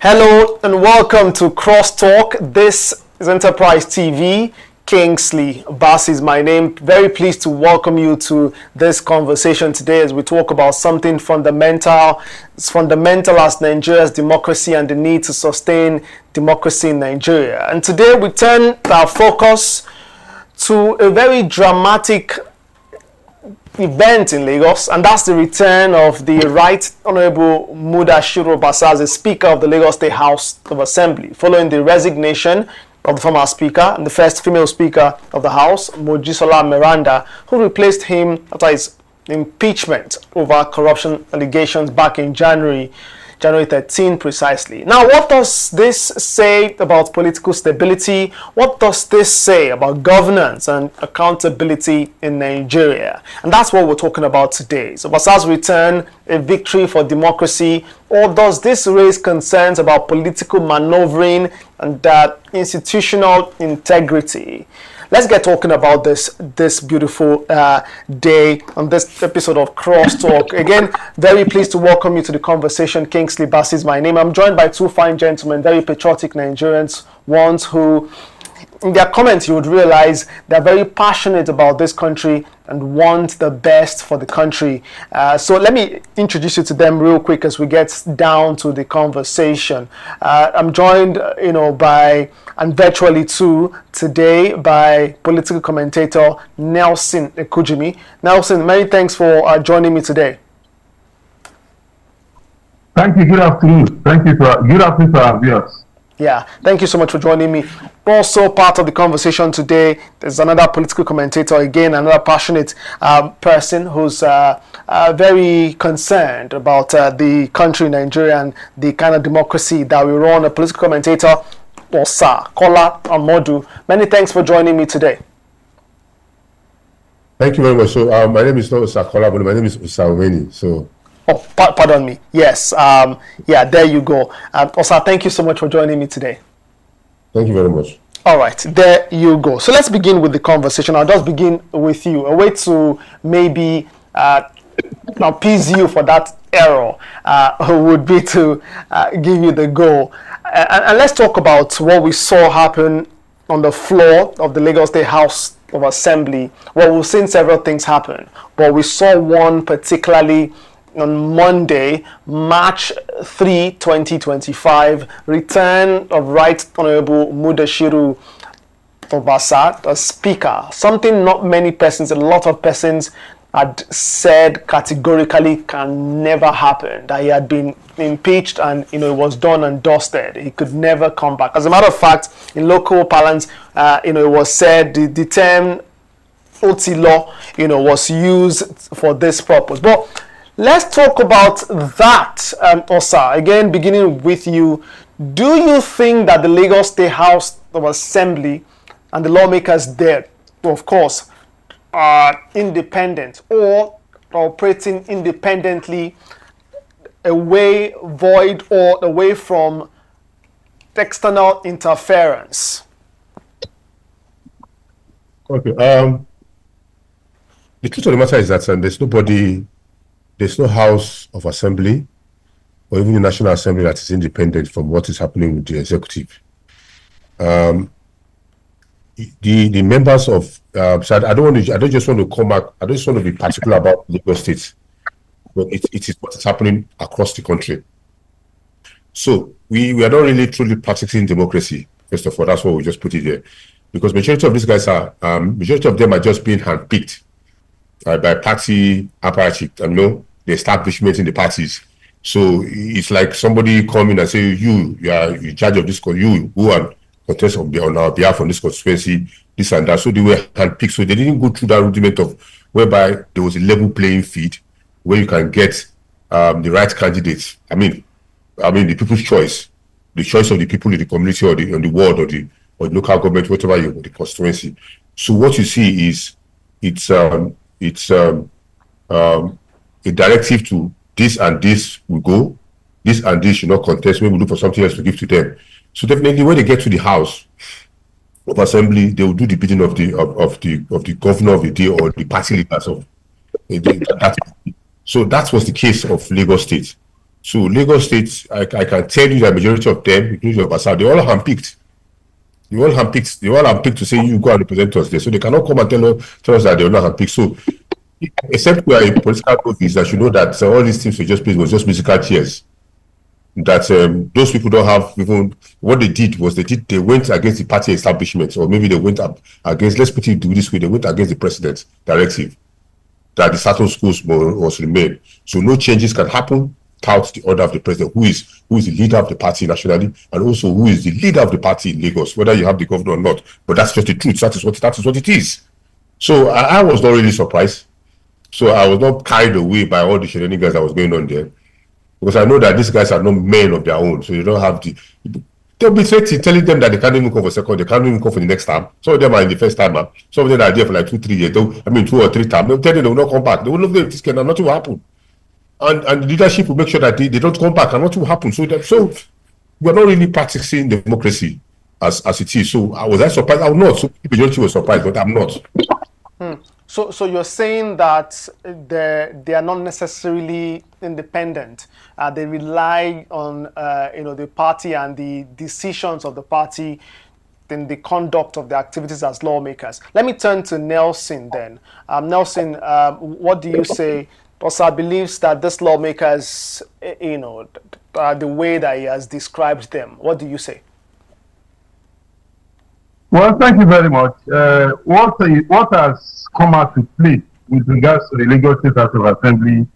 Hello and welcome to Crosstalk. This is Enterprise TV. Kingsley Bass is my name. Very pleased to welcome you to this conversation today as we talk about something fundamental. It's fundamental as Nigeria's democracy and the need to sustain democracy in Nigeria. And today we turn our focus to a very dramatic event in Lagos, and that's the return of the Right Honorable Mudashiru Obasa as the Speaker of the Lagos State House of Assembly, following the resignation of the former Speaker and the first female Speaker of the House, Mojisola Miranda, who replaced him after his impeachment over corruption allegations back in January 13 precisely. Now, what does this say about political stability? What does this say about governance and accountability in Nigeria? And that's what we're talking about today. So, Obasa's return, a victory for democracy, or does this raise concerns about political maneuvering and institutional integrity? Let's get talking about this beautiful day on this episode of Crosstalk. Again, very pleased to welcome you to the conversation. Kingsley Bass is my name. I'm joined by two fine gentlemen, very patriotic Nigerians, ones who, in their comments, you would realize they're very passionate about this country and want the best for the country. So let me introduce you to them real quick as we get down to the conversation. I'm joined, by, and virtually too, today by political commentator Nelson Ekujimi. Nelson, many thanks for joining me today. Thank you. Good afternoon. Good afternoon to our viewers. Yeah, thank you so much for joining me. Also part of the conversation today, there's another political commentator, again, another passionate person who's very concerned about the country, Nigeria, and the kind of democracy that we run. A political commentator, Osa Kola Amodu. Many thanks for joining me today. Thank you very much. So my name is not Osa Kola, but my name is Osaweni. So. Oh, pardon me. Yes. Yeah, there you go. Osa, thank you so much for joining me today. Thank you very much. All right, there you go. So let's begin with the conversation. I'll just begin with you. A way to maybe appease you for that error would be to give you the go. And let's talk about what we saw happen on the floor of the Lagos State House of Assembly. Well, we've seen several things happen, but we saw one particularly on Monday, March 3, 2025, return of Right Honorable Mudashiru Obasa as Speaker. Something not many persons, a lot of persons had said categorically can never happen, that he had been impeached and it was done and dusted. He could never come back. As a matter of fact, in local parlance, it was said the term Oti law, was used for this purpose. But let's talk about that, Osa. Again, beginning with you. Do you think that the Lagos State House of Assembly and the lawmakers there, of course, are independent or operating independently, void or away from external interference? Okay. The truth of the matter is that there's no House of Assembly or even the National Assembly that is independent from what is happening with the executive. The members of so I don't just want to come back. I don't just want to be particular about Lagos State, but it is what is happening across the country. So we are not really truly practicing democracy. First of all, that's what we just put it there, because majority of these guys majority of them are just being handpicked by party apparatchik, the establishment in the parties. So it's like somebody come in and say, you are in charge of this, you who are contest on our behalf on this constituency, this and that. So they were handpicked. So they didn't go through that rudiment of whereby there was a level playing field where you can get the right candidates. I mean the people's choice, the choice of the people in the community or on the ward or the local government, whatever the constituency. So what you see is it's a directive to this and this will go, this and this should not contest. Maybe we look for something else to give to them. So definitely, when they get to the House of Assembly, they will do the bidding of the governor of the day or the party leaders of that. So that was the case of Lagos State. So Lagos State, I can tell you that majority of them, including Obasa, they all handpicked. They all handpicked to say you go and represent us there. So they cannot come and tell us that they are not handpicked. So except we are a political office, that you know that all these things was just musical chairs. That those people don't have even what they did was they went against the party establishment, or maybe they went up against, let's put it this way, they went against the president's directive that the status quo must remain. So no changes can happen without the order of the president, who is the leader of the party nationally, and also who is the leader of the party in Lagos, whether you have the governor or not. But that's just the truth. That is what it is. So I was not really surprised. So I was not carried away by all the shenanigans that was going on there, because I know that these guys are not men of their own. So you don't have they'll be telling them that they can't even come for second, they can't even come for the next time. Some of them are in the first time. Some of them are there for like 2-3 years. 2 or 3 times. They'll tell them they will not come back. They will not get this kind, and nothing will happen. And the leadership will make sure that they don't come back, and nothing will happen. So we're not really practicing democracy as it is. So was I surprised? I was not. So the majority was surprised, but I'm not. So you're saying that they are not necessarily independent. They rely on the party and the decisions of the party in the conduct of the activities as lawmakers. Let me turn to Nelson then. Nelson, what do you say? Osa believes that this lawmakers, the way that he has described them. What do you say? Well, thank you very much. What has come out to play with regards to the Lagos State House of Assembly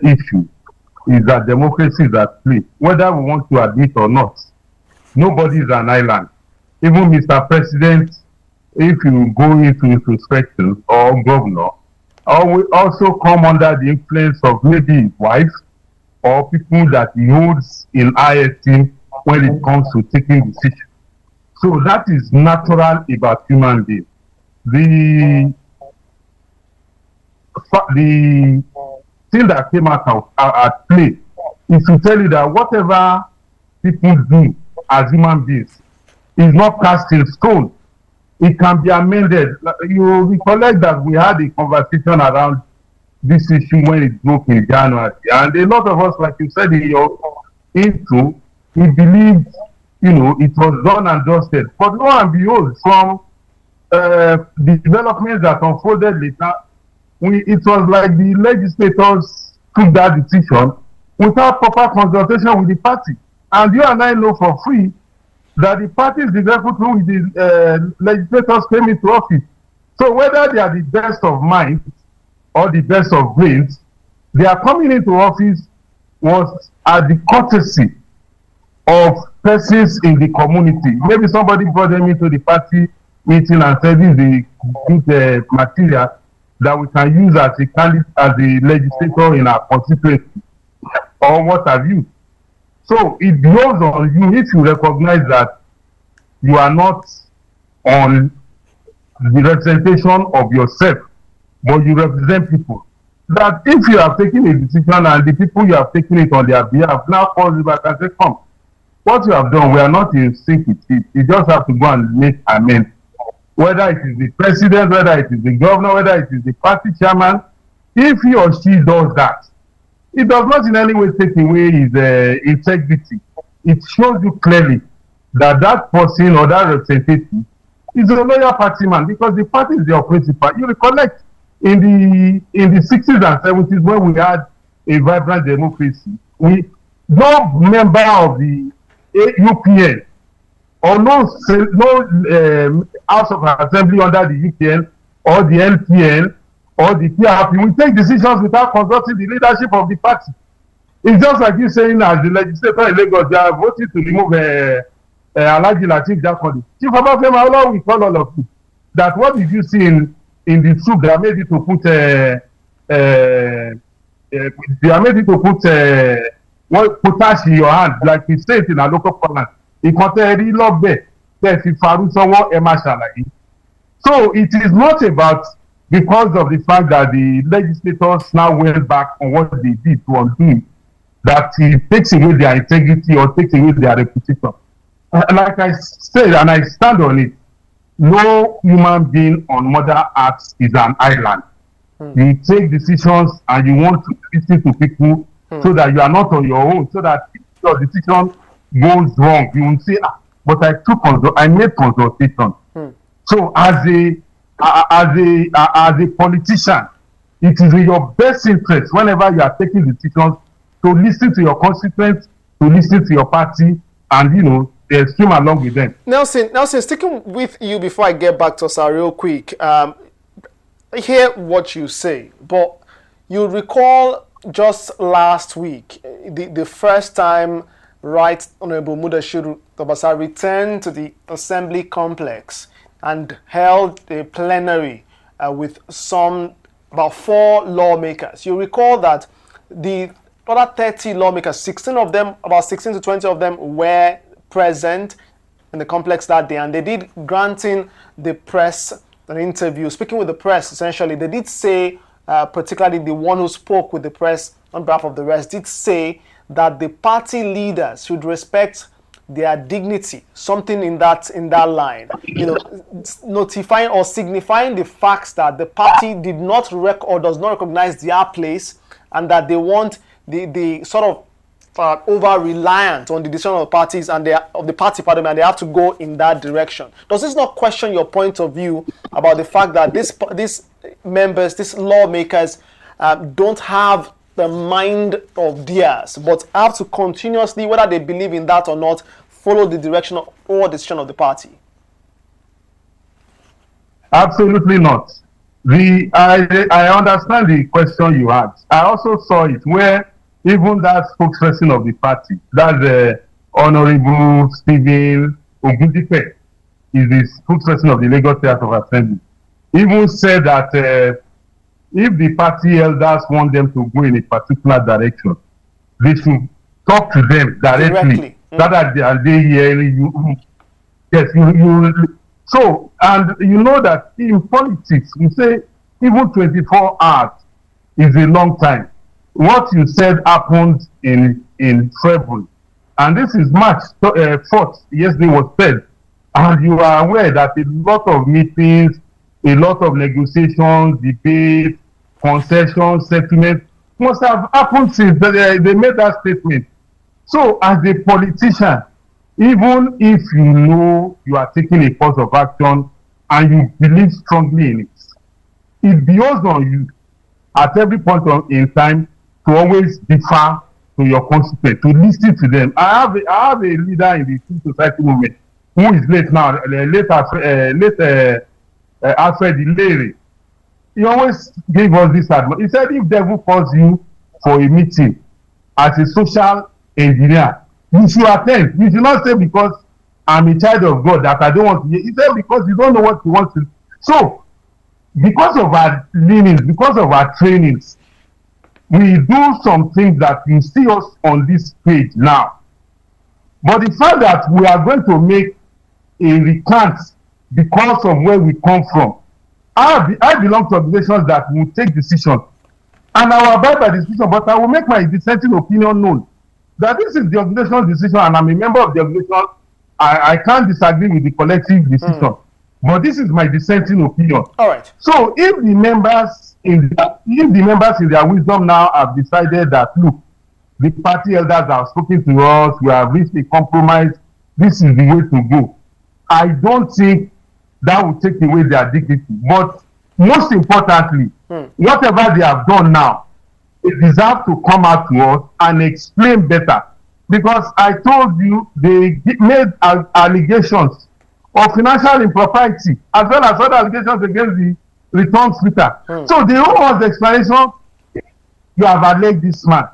issue is that democracy is at play, whether we want to admit or not. Nobody is an island. Even Mr. President, if you go into introspection, or governor, will also come under the influence of maybe his wife or people that he holds in high esteem when it comes to taking decisions. So that is natural about human beings. The thing that came out at play is to tell you that whatever people do as human beings is not cast in stone. It can be amended. You recollect that we had a conversation around this issue when it broke in January, and a lot of us, like you said in your intro, we believed it was done and dusted. But lo and behold, from the developments that unfolded later, it was like the legislators took that decision without proper consultation with the party. And you and I know for free that the parties did not put through with the legislators came into office. So whether they are the best of minds or the best of brains, their coming into office was at the courtesy of persons in the community. Maybe somebody brought them into the party meeting and said this is the good material that we can use as a candidate, as a legislator in our constituency, or what have you. So it goes on you if you recognize that you are not on the representation of yourself, but you represent people. That if you have taken a decision and the people you have taken it on their behalf now calls you back and say, come, what you have done, we are not in sync with it. You just have to go and make amends. Whether it is the president, whether it is the governor, whether it is the party chairman, if he or she does that, it does not in any way take away his integrity. It shows you clearly that that person or that representative is a loyal party man, because the party is their principal. You recollect in the 60s and 70s when we had a vibrant democracy, no member of the UPN or no House of Assembly under the UPN or the LPN or the PRP will take decisions without consulting the leadership of the party. It's just like you saying, as the legislator in Lagos, they are voting to remove Alhaji Lateef Jakande. Chief Obafemi Awolowo will call all of you that what did you see in the soup that made you to put potash in your hand, like we say it in our local parlance. So it is not about, because of the fact that the legislators now went back on what they did to undo, that it takes away their integrity or takes away their reputation. Like I said, and I stand on it, no human being on Mother Earth is an island. You take decisions and you want to listen to people so that you are not on your own, so that if your decision goes wrong, you will say, but I made consultation. So as a politician, it is in your best interest whenever you are taking decisions to listen to your constituents, to listen to your party, and swim along with them. Nelson, sticking with you before I get back to Osa real quick. I hear what you say, but you recall just last week, the first time Right Honorable Mudashiru Obasa returned to the Assembly complex and held a plenary with about 4 lawmakers. You recall that the other 30 lawmakers, 16 of them, about 16 to 20 of them were present in the complex that day, and they did granting the press an interview, speaking with the press. Essentially, they did say, particularly the one who spoke with the press on behalf of the rest, did say that the party leaders should respect their dignity, something in that line, notifying or signifying the facts that the party did not does not recognize their place, and that they want the sort of over reliant on the decision of the parties and the party, and they have to go in that direction. Does this not question your point of view about the fact that these members, these lawmakers, don't have the mind of theirs, but have to continuously, whether they believe in that or not, follow the direction or decision of the party? Absolutely not. I understand the question you asked. I also saw it where even that spokesperson of the party, that's Honorable Stephen Ogundipe, is the spokesperson of the Lagos State of Assembly, even said that if the party elders want them to go in a particular direction, they should talk to them directly. That they hearing you. Yes, you. So, and you know that in politics, we say even 24 hours is a long time. What you said happened in February, and this is March 4th. Yesterday was said, and you are aware that a lot of meetings, a lot of negotiations, debates, concessions, settlements must have happened since they made that statement. So, as a politician, even if you know you are taking a course of action and you believe strongly in it, it behoves on you at every point in time to always defer to your constituents, to listen to them. I have a leader in the civil society movement who is late now, Alfred Ilere. He always gave us this advice. He said, if devil calls you for a meeting as a social engineer, you should attend. You should not say because I'm a child of God that I don't want to hear. He said because you don't know what you want to. So, because of our leanings, because of our trainings, we do some things that you see us on this page now. But the fact that we are going to make a recant because of where we come from, I belong to organizations that will take decisions, and I will abide by the decision, but I will make my dissenting opinion known. That this is the organization's decision, and I'm a member of the organization. I can't disagree with the collective decision, but this is my dissenting opinion. All right. So if the members in their wisdom now have decided that, look, the party elders have spoken to us, we have reached a compromise, this is the way to go, I don't think that will take away their dignity. But most importantly, whatever they have done now, they deserve to come out to us and explain better. Because I told you, they made allegations of financial impropriety as well as other allegations against the return splitter. So they owe us the explanation. You have alleged this man.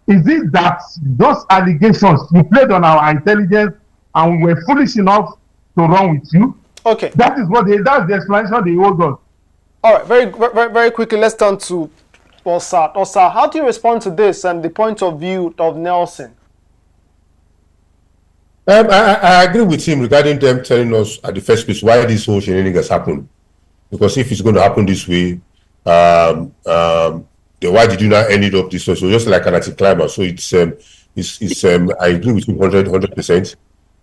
Is it that those allegations you played on our intelligence and we were foolish enough to run with you? Okay. That's the explanation they owe us. All right, very quickly, let's turn to Osa. Osa, how do you respond to this and the point of view of Nelson? I agree with him regarding them telling us at the first place why this whole shenanigans happened. Because if it's going to happen this way, then why did you not end it up this way? So just like an anticlimax. So I agree with him 100%.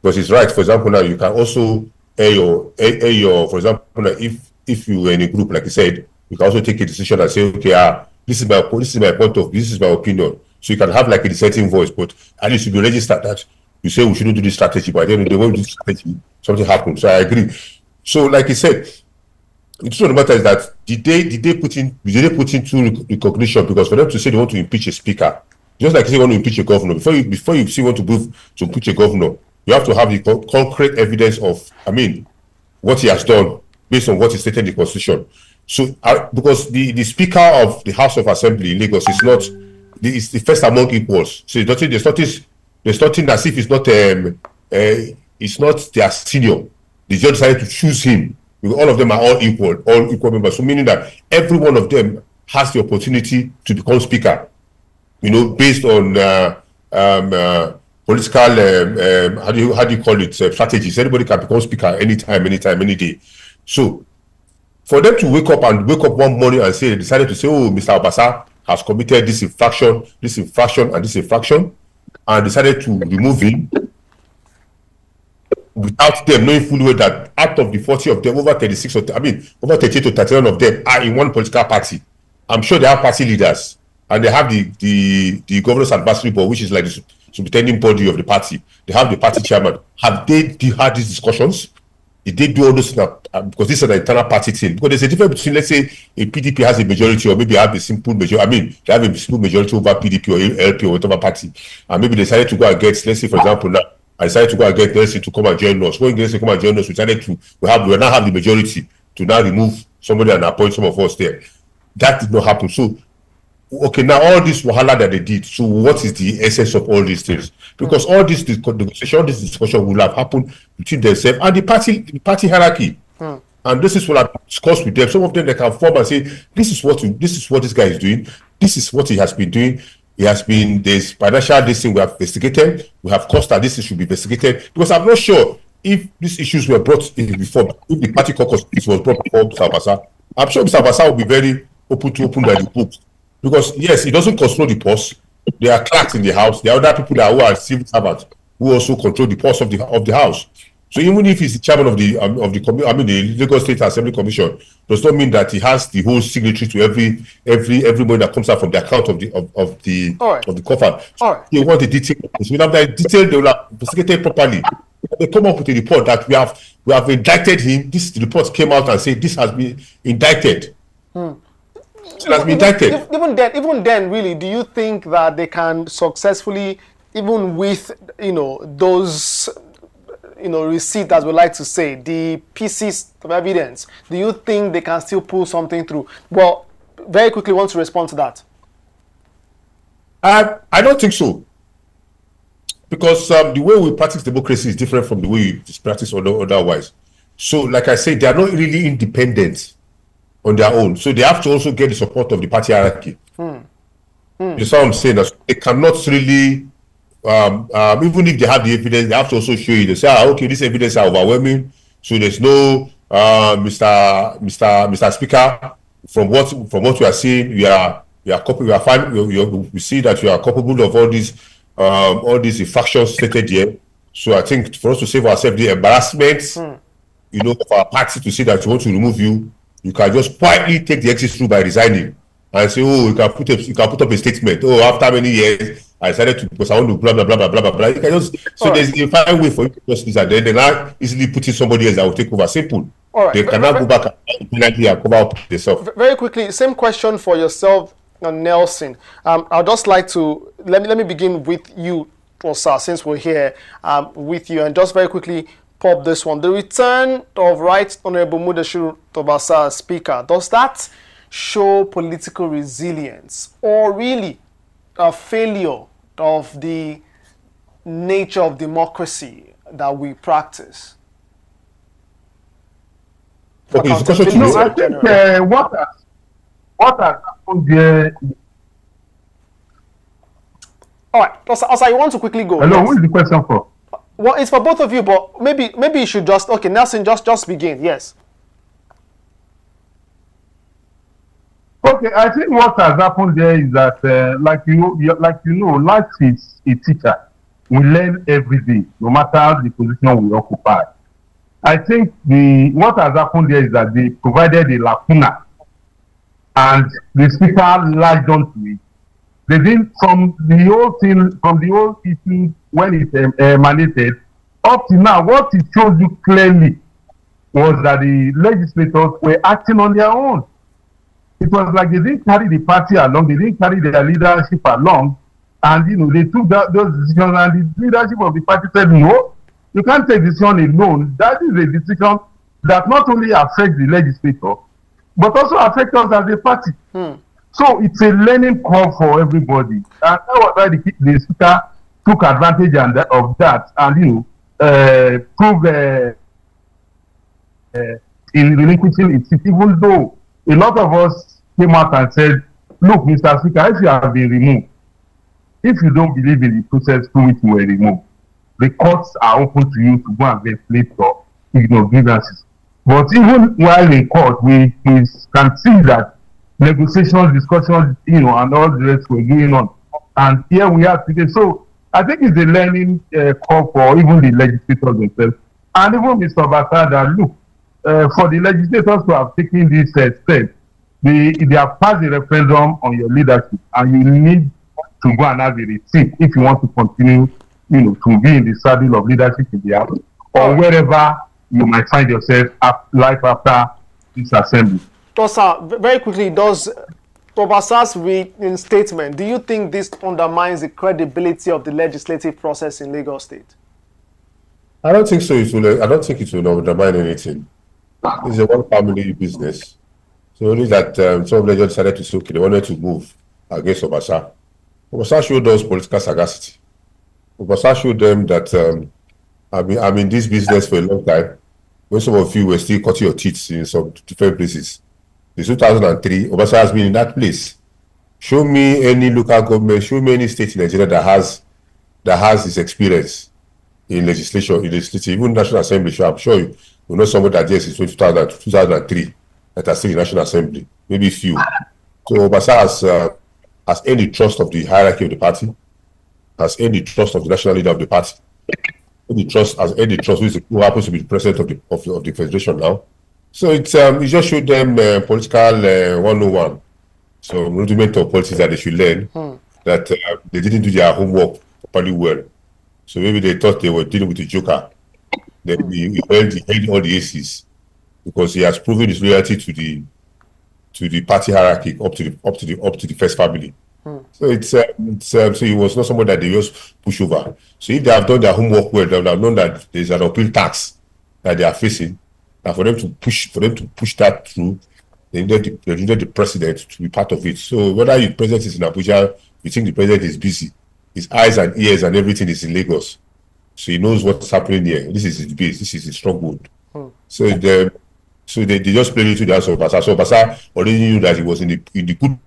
Because it's right. For example, now you can also air your for example, now if you were in a group, like you said, you can also take a decision and say, okay, this is my point of view, this is my opinion. So you can have like a dissenting voice, but at least you be registered that you say we shouldn't do this strategy, but then they won't do this strategy, something happens. So I agree. So like you said, the truth of the matter is that did they put into recognition, because for them to say they want to impeach a speaker, just like you say you want to impeach a governor, before you say you want to move to impeach a governor, you have to have the concrete evidence of, what he has done based on what is stated in the constitution. So because the speaker of the House of Assembly in Lagos is not it's the first among equals. So there's nothing as if it's not their senior. They just decided to choose him. All of them are all equal members. So meaning that every one of them has the opportunity to become speaker, based on political how do you call it, strategies. Anybody can become speaker anytime, any day. So for them to wake up one morning and say they decided to say, oh, Mr. Obasa has committed this infraction, and decided to remove him, without them knowing fully well that out of the 40 of them, over 38 to 39 of them are in one political party. I'm sure they have party leaders, and they have the governor's advisory board, which is like the superintending body of the party. They have the party chairman. Have they had these discussions? Did they do all those things? Because this is an internal party thing. Because there's a difference between, let's say, a PDP has a majority, or maybe have a simple majority. They have a simple majority over PDP or LP or whatever party, and maybe they decided to go against, let's say, for example, now I decided to go and get Nelson to come and join us. When Nelson come and join us, we now have the majority to now remove somebody and appoint some of us there. That did not happen. So, okay, now all this wahala that they did. So, what is the essence of all these things? Because all this discussion will have happened between themselves and the party hierarchy. And this is what I discussed with them. Some of them, they can form and say, this is what this guy is doing. This is what he has been doing. There's financial this thing we have investigated. We have caused that this should be investigated. Because I'm not sure if these issues were brought in before, if the party caucus was brought before Mr. Abasa. I'm sure Mr. Abasa will be very open the books. Because yes, he doesn't control the purse. There are clerks in the house. There are other people who are civil servants who also control the purse of the house. So even if he's the chairman of the Lagos State Assembly Commission, does not mean that he has the whole signatory to every money that comes out from the account of the coffer. So they want the detail. So we have the detail. They will have investigated properly. They come up with a report that we have indicted him. This report came out and said this has been indicted. So it has been indicted. Even then, really, do you think that they can successfully, even with those receipt, as we like to say, the pieces of evidence, do you think they can still pull something through? Well, very quickly, want to respond to that? I don't think so, because the way we practice democracy is different from the way you practice otherwise. So, like I said, they are not really independent on their own. So they have to also get the support of the party hierarchy. That's what I'm saying. They cannot really. Even if they have the evidence, they have to also show you. They say, okay, this evidence is overwhelming. So there's no, Mr. Speaker, from what we are seeing, we see that you are culpable of all these infractions stated here. So I think for us to save ourselves the embarrassment, of our party to say that you want to remove you, you can just quietly take the exit through by resigning and say, oh, you can put up a statement. Oh, after many years, I decided to, because I want to blah blah blah blah blah blah. You can just there's a fine way for you to just this, and then they now easily put in somebody else that will take over. Simple. They cannot go back and cover up themselves. Very quickly, same question for yourself, Nelson. I'd just like to let me begin with you, Osa, since we're here with you, and just very quickly pop this one. The return of Right Honorable Mudashiru Obasa as Speaker, does that show political resilience, or really a failure of the nature of democracy that we practice? Okay, I think what has happened there. All right, Osa, you want to quickly go? Hello, who is the question for? Well, it's for both of you, but maybe you should just Nelson, just begin. Yes. Okay, I think what has happened there is that, life is a teacher. We learn every day, no matter the position we occupy. I think what has happened there is that they provided a lacuna, and the speaker latched onto it They didn't from the whole thing, from the whole issue when it emanated up to now. What it shows you clearly was that the legislators were acting on their own. It was like they didn't carry the party along, they didn't carry their leadership along, and they took those decisions, and the leadership of the party said, no, you can't take decision alone. That is a decision that not only affects the legislator, but also affects us as a party. So it's a learning curve for everybody, and that was why the speaker took advantage of that, and proved in relinquishing its seat, even though a lot of us came out and said, look, Mr. Speaker, if you have been removed, if you don't believe in the process through which you were removed, the courts are open to you to go and ventilate your grievances. But even while in court, we can see that negotiations, discussions, and all the rest were going on. And here we are today. So I think it's a learning call for even the legislators themselves. And even Mr. Obasa, that look, for the legislators to have taken this step, they have passed a referendum on your leadership, and you need to go and have a receipt if you want to continue, to be in the saddle of leadership in the house or wherever you might find yourself life after this assembly. Tosa, very quickly, does Obasa's reinstatement, do you think this undermines the credibility of the legislative process in Lagos State? I don't think so. I don't think it will undermine anything. It's a one family business. So only that some of them just decided to say, okay, they wanted to move against Obasa. Obasa showed us political sagacity. Obasa showed them that I'm in this business for a long time. When some of you were still cutting your teeth in some different places. In 2003, Obasa has been in that place. Show me any local government, show me any state in Nigeria that has this experience in legislation, even National Assembly. So I'm sure you know somebody that just is 2003 that has seen the National Assembly, maybe few. So Obasa has earned the trust of the hierarchy of the party, has earned the trust of the national leader of the party, has earned the trust who happens to be the president of the federation now. So it just showed them political 101. So rudiment of politics that they should learn that they didn't do their homework properly well. So maybe they thought they were dealing with a joker. Then he held all the aces because he has proven his loyalty to the party hierarchy up to the first family. So so he was not someone that they just push over. So if they have done their homework well, they would have known that there's an appeal tax that they are facing, and for them to push that through, they needed the president to be part of it. So whether the president is in Abuja, you think the president is busy, his eyes and ears and everything is in Lagos, so he knows what's happening here. This is his base. This is his stronghold. So they just played into the hands of Obasa. So Obasa already knew that he was in the good.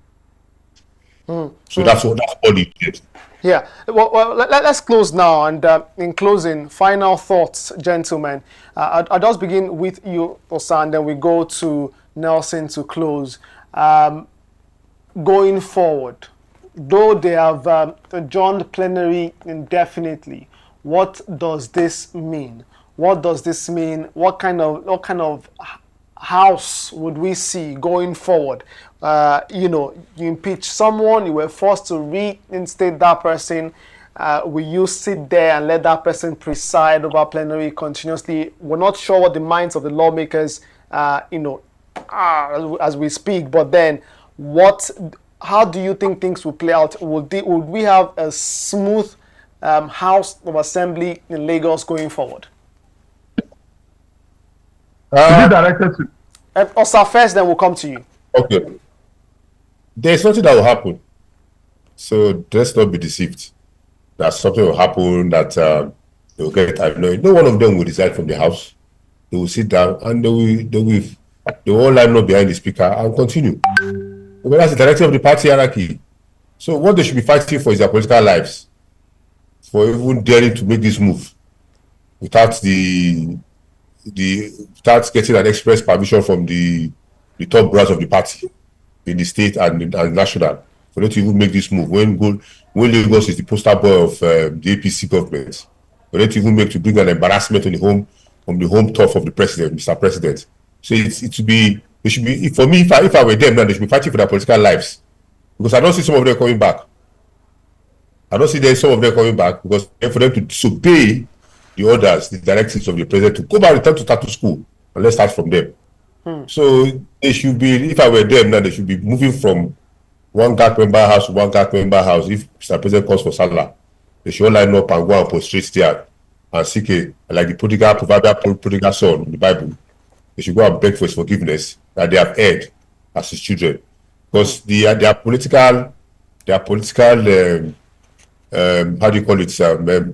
So that's all he did. Yeah. Well, let's close now. And in closing, final thoughts, gentlemen. I'll just begin with you, Osa, and then we go to Nelson to close. Going forward, though they have adjourned plenary indefinitely, what does this mean? What does this mean? What kind of house would we see going forward? You impeach someone, you were forced to reinstate that person. Will you sit there and let that person preside over plenary continuously? We're not sure what the minds of the lawmakers, are as we speak. But then, how do you think things will play out? Would we have a smooth House of Assembly in Lagos going forward? Directed to Osa first, then we'll come to you. Okay. There's nothing that will happen. So let's not be deceived that something will happen that they will get annoyed. No one of them will decide from the house. They will sit down and they will all line up behind the speaker and continue. Well, that's the directive of the party hierarchy. So what they should be fighting for is their political lives. For even daring to make this move without without getting an express permission from the top brass of the party in the state and national, for them to even make this move when Lagos is the poster boy of the APC government, for them to even bring an embarrassment on the home turf of the president, Mr. President. So it should be for me, if I were them now, they should be fighting for their political lives, because I don't see some of them coming back. I don't see some of them coming back because for them to disobey the orders, the directives of the president to go back, return to status school, and let's start from them. So they should be, if I were them now, they should be moving from one GAC member house to one GAC member house. If Mr. President calls for Salah, they should all line up and go and prostrate there and seek like the proverbial prodigal son in the Bible. They should go and beg for his forgiveness that they have erred as his children. Because their political how do you call it,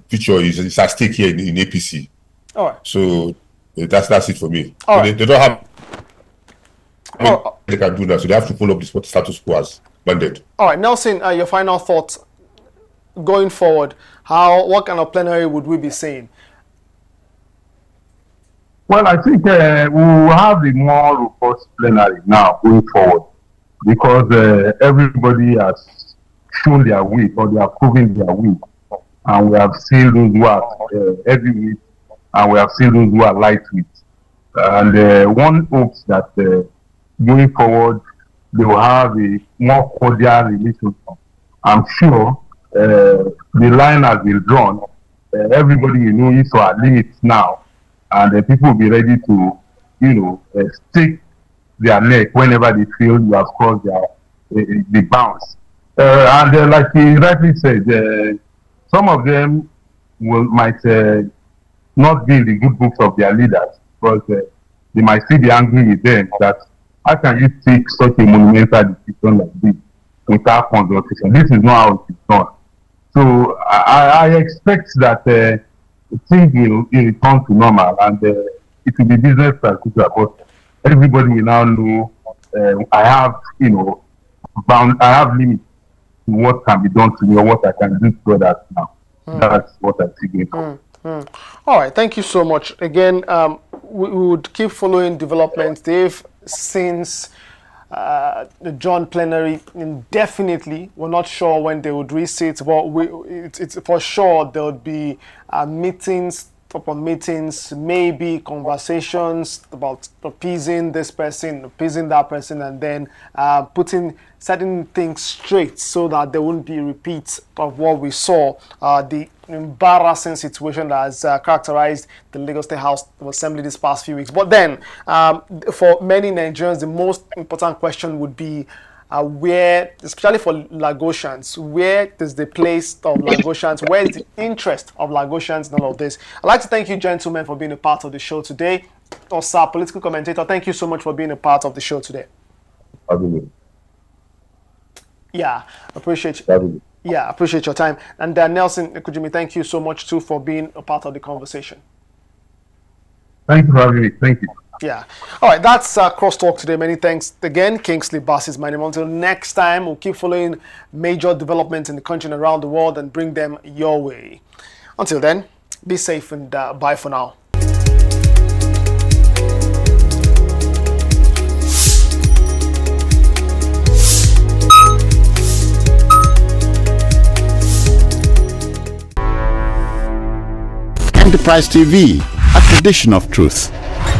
future is at stake here in APC. All right. So that's it for me. All So right. they don't have they can do that, so they have to follow up this what status quo as mandate. All right, Nelson, your final thoughts going forward. What kind of plenary would we be seeing? Well, I think we will have a more robust plenary now going forward because everybody has shown their weight or they have proven their weight. And we have seen those who are heavyweight and we have seen those who are lightweight. And one hopes that going forward, they will have a more cordial relationship. I'm sure the line has been drawn. Everybody is to our limits now. And people will be ready to, stake their neck whenever they feel you have crossed the bounds. And like he rightly said, some of them might not be in the good books of their leaders, because they might still be angry with them that how can you take such a monumental decision like this without consultation? This is not how it is done. So I expect that things will return to normal and it will be business as usual. But everybody will now know I have, I have limits to what can be done to me or what I can do to others now. That's what I'm thinking. All right, thank you so much. Again, we would keep following developments, Dave, since the John plenary indefinitely. We're not sure when they would resit, but it's for sure there would be meetings upon meetings, maybe conversations about appeasing this person, appeasing that person, and then putting certain things straight so that there wouldn't be repeats of what we saw, the embarrassing situation that has characterized the Lagos State House of Assembly this past few weeks. But then, for many Nigerians, the most important question would be where, especially for Lagosians, where is the place of Lagosians? Where is the interest of Lagosians in all of this? I'd like to thank you, gentlemen, for being a part of the show today. Osa, political commentator, thank you so much for being a part of the show today. Absolutely. Yeah, appreciate you. Absolutely. Yeah, appreciate your time. And Nelson Kujimi, thank you so much too for being a part of the conversation. Thank you for having me. Thank you. Yeah. All right, that's Crosstalk today. Many thanks again. Kingsley Bass is my name. Until next time, we'll keep following major developments in the country and around the world and bring them your way. Until then, be safe and bye for now. Enterprise TV, a tradition of truth.